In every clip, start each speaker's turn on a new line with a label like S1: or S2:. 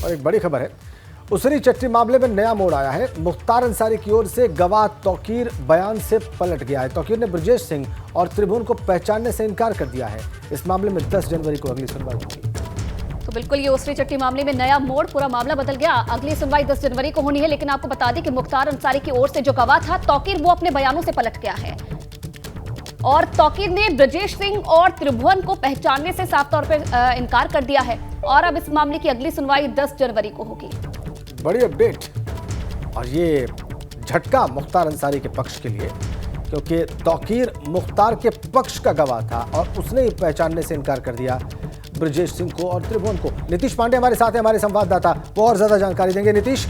S1: और एक बड़ी खबर है, उसरी चट्टी मामले में नया मोड़ आया है। मुख्तार अंसारी की ओर से गवाह तौकीर बयान से पलट गया है। तौकीर ने ब्रजेश सिंह और त्रिभुवन को पहचानने से इनकार कर दिया है। इस मामले में 10 जनवरी को अगली सुनवाई होगी।
S2: तो बिल्कुल ये उसरी चट्टी मामले में नया मोड़, पूरा मामला बदल गया। अगली सुनवाई 10 जनवरी को होनी है, लेकिन आपको बता दें कि मुख्तार अंसारी की ओर से जो गवाह था तौकीर, वो अपने बयानों से पलट गया है और तौकीर ने ब्रजेश सिंह और त्रिभुवन को पहचानने से साफ तौर पर इनकार कर दिया है और अब इस मामले की अगली सुनवाई 10 जनवरी को होगी।
S1: बड़ी अपडेट, और ये झटका मुख्तार अंसारी के पक्ष के लिए, क्योंकि तौकीर मुख्तार के पक्ष का गवाह था और उसने ही पहचानने से इनकार कर दिया ब्रजेश सिंह को और त्रिभुवन को। नीतीश पांडे हमारे साथ हैं, हमारे संवाददाता, वो और ज्यादा जानकारी देंगे। नीतीश।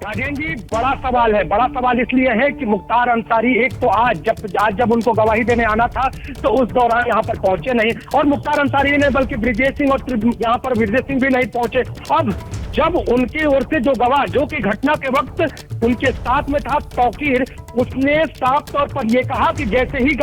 S3: राजेंद्र जी, बड़ा सवाल है। बड़ा सवाल इसलिए है कि मुख्तार अंसारी एक तो आज जब उनको गवाही देने आना था तो उस दौरान यहाँ पर पहुंचे नहीं, और मुख्तार अंसारी ने बल्कि ब्रजेश सिंह और यहाँ पर ब्रजेश सिंह भी नहीं पहुंचे। अब जब उनकी ओर से जो गवाह, जो कि घटना के वक्त उनके साथ में था तौकीर, उसने साफ तौर पर यह कहा कि जैसे ही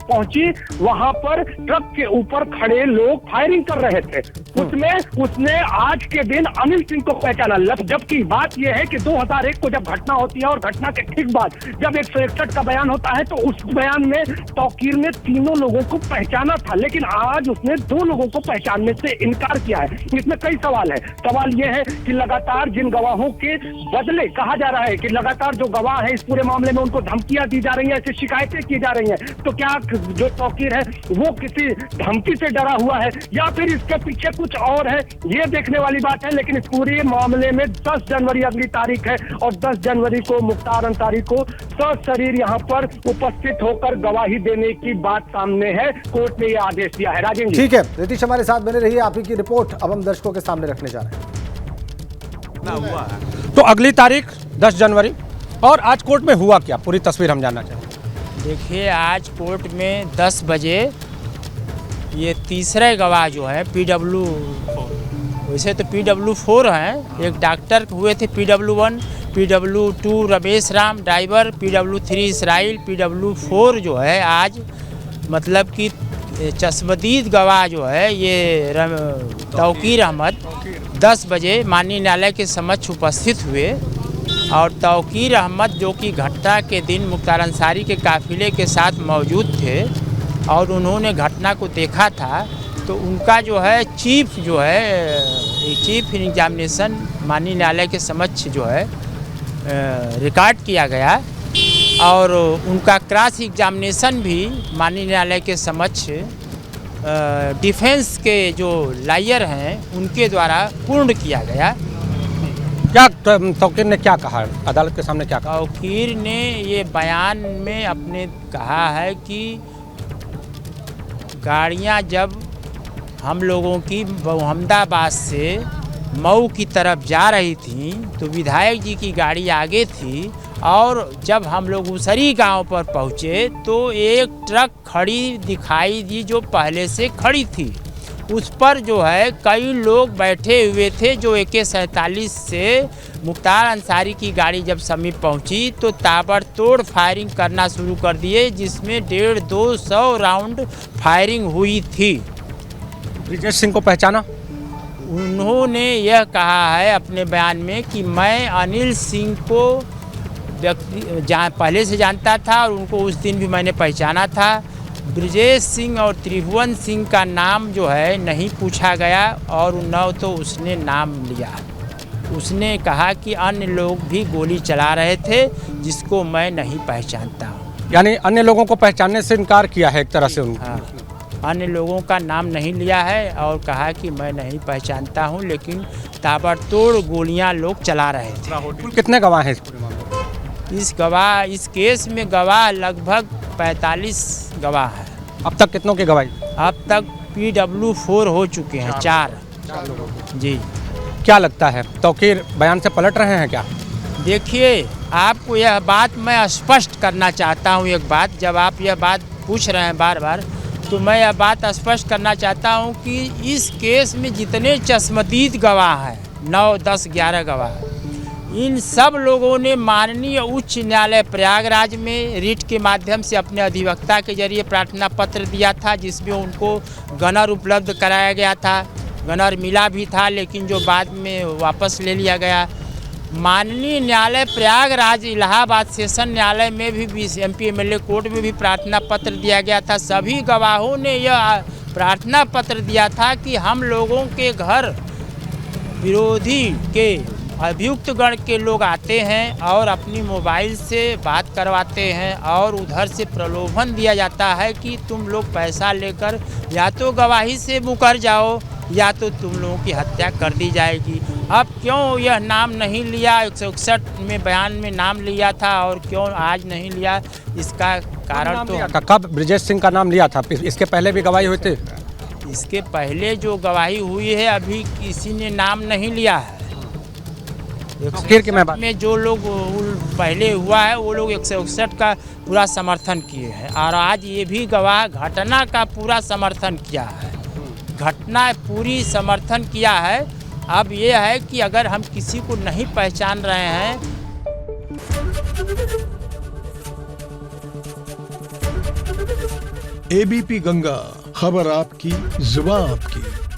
S3: पहुंची वहां पर ट्रक के ऊपर खड़े लोग फायरिंग कर रहे थे। उसने आज के दिन अनिल सिंह को पहचाना। जबकि बात यह है कि 2001 को जब घटना होती है और घटना के ठीक बाद जब 161 का बयान होता है तो उस बयान में तौकीर ने तीनों लोगों को पहचाना था, लेकिन आज उसने 2 लोगों को पहचानने से इनकार किया है। इसमें कई सवाल है। सवाल यह है कि लगातार जिन गवाहों के बदले कहा जा रहा है कि लगातार जो गवाह है इस पूरे मामले में उनको धमकियां दी जा रही है, ऐसी शिकायतें की जा रही है, तो क्या जो तौकीर है वो किसी धमकी से डरा हुआ है या फिर इसके पीछे कुछ और है, ये देखने वाली बात है। लेकिन इस पूरे मामले में 10 जनवरी अगली तारीख है और 10 जनवरी को मुख्तार अंसारी को सशरीर यहाँ पर उपस्थित होकर गवाही देने की बात सामने है। कोर्ट ने यह आदेश दिया है। राजेंद्र,
S1: ठीक है, नीतीश हमारे साथ बने रहिए। आप ही की रिपोर्ट अब हम दर्शकों के सामने रखने जा रहे हैं।
S4: तो अगली तारीख 10 जनवरी, और आज कोर्ट में हुआ क्या, पूरी तस्वीर हम जानना चाहते हैं।
S5: देखिए, आज कोर्ट में 10 बजे ये तीसरे गवाह जो है PW, वैसे तो PW4 हैं, एक डॉक्टर हुए थे PW1, PW2 Ramesh Ram driver, PW3 Israel, PW4 जो है आज मतलब कि चश्मदीद गवाह जो है ये तौकीर अहमद 10 बजे माननीय न्यायालय के समक्ष उपस्थित हुए और तौकीर अहमद जो कि घटना के दिन मुख्तार अंसारी के काफिले के साथ मौजूद थे और उन्होंने घटना को देखा था, तो उनका जो है चीफ एग्जामिनेशन माननीय न्यायालय के समक्ष जो है रिकॉर्ड किया गया और उनका क्रॉस एग्जामिनेशन भी माननीय न्यायालय के समक्ष डिफेंस के जो लॉयर हैं उनके द्वारा पूर्ण किया गया।
S4: क्या तौकीर ने क्या कहा, अदालत के सामने क्या कहा?
S5: तौकीर ने ये बयान में अपने कहा है कि गाड़ियां जब हम लोगों की अहमदाबाद से मऊ की तरफ जा रही थी तो विधायक जी की गाड़ी आगे थी और जब हम लोग उसरी गांव पर पहुंचे तो एक ट्रक खड़ी दिखाई दी जो पहले से खड़ी थी। उस पर जो है कई लोग बैठे हुए थे जो AK-47 से मुख्तार अंसारी की गाड़ी जब समीप पहुंची तो ताबड़तोड़ फायरिंग करना शुरू कर दिए, जिसमें 150-200 राउंड फायरिंग हुई थी।
S4: ब्रजेश सिंह को पहचाना?
S5: उन्होंने यह कहा है अपने बयान में कि मैं अनिल सिंह को पहले से जानता था और उनको उस दिन भी मैंने पहचाना था। ब्रजेश सिंह और त्रिभुवन सिंह का नाम जो है नहीं पूछा गया और न तो उसने नाम लिया। उसने कहा कि अन्य लोग भी गोली चला रहे थे जिसको मैं नहीं पहचानता हूँ।
S4: यानी अन्य लोगों को पहचानने से इनकार किया है एक तरह से उन्होंने।
S5: हाँ, अन्य लोगों का नाम नहीं लिया है और कहा कि मैं नहीं पहचानता हूँ, लेकिन ताबड़तोड़ गोलियाँ लोग चला रहे थे।
S4: कितने गवाह हैं इस पूरे मामले में?
S5: इस केस में गवाह लगभग 45 गवाह हैं।
S4: अब तक कितनों की गवाही?
S5: अब तक PW4 हो चुके हैं, 4 जी।
S4: क्या लगता है, तौकीर बयान से पलट रहे हैं क्या?
S5: देखिए, आपको यह बात मैं स्पष्ट करना चाहता हूँ। एक बात, जब आप यह बात पूछ रहे हैं बार बार, तो मैं यह बात स्पष्ट करना चाहता हूँ कि इस केस में जितने चश्मदीद गवाह हैं, 9, 10, 11 गवाह, इन सब लोगों ने माननीय उच्च न्यायालय प्रयागराज में रिट के माध्यम से अपने अधिवक्ता के जरिए प्रार्थना पत्र दिया था, जिसमें उनको गनर उपलब्ध कराया गया था। गनर मिला भी था, लेकिन जो बाद में वापस ले लिया गया। माननीय न्यायालय प्रयागराज इलाहाबाद सेशन न्यायालय में भी MP MLA कोर्ट में भी प्रार्थना पत्र दिया गया था। सभी गवाहों ने यह प्रार्थना पत्र दिया था कि हम लोगों के घर विरोधी के अभियुक्त गण के लोग आते हैं और अपनी मोबाइल से बात करवाते हैं और उधर से प्रलोभन दिया जाता है कि तुम लोग पैसा लेकर या तो गवाही से मुकर जाओ या तो तुम लोगों की हत्या कर दी जाएगी। अब क्यों यह नाम नहीं लिया, 161 में बयान में नाम लिया था और क्यों आज नहीं लिया, इसका कारण तो
S4: कब ब्रिजेश सिंह का नाम लिया था? इसके पहले भी गवाही हुई थी?
S5: इसके पहले जो गवाही हुई है अभी किसी ने नाम नहीं लिया है। में जो लोग पहले हुआ है वो लोग 161 का पूरा समर्थन किए हैं और आज ये भी गवाह घटना का पूरा समर्थन किया है, घटना पूरी समर्थन किया है। अब ये है कि अगर हम किसी को नहीं पहचान रहे हैं।
S6: ABP गंगा, खबर आपकी, जुबान आपकी।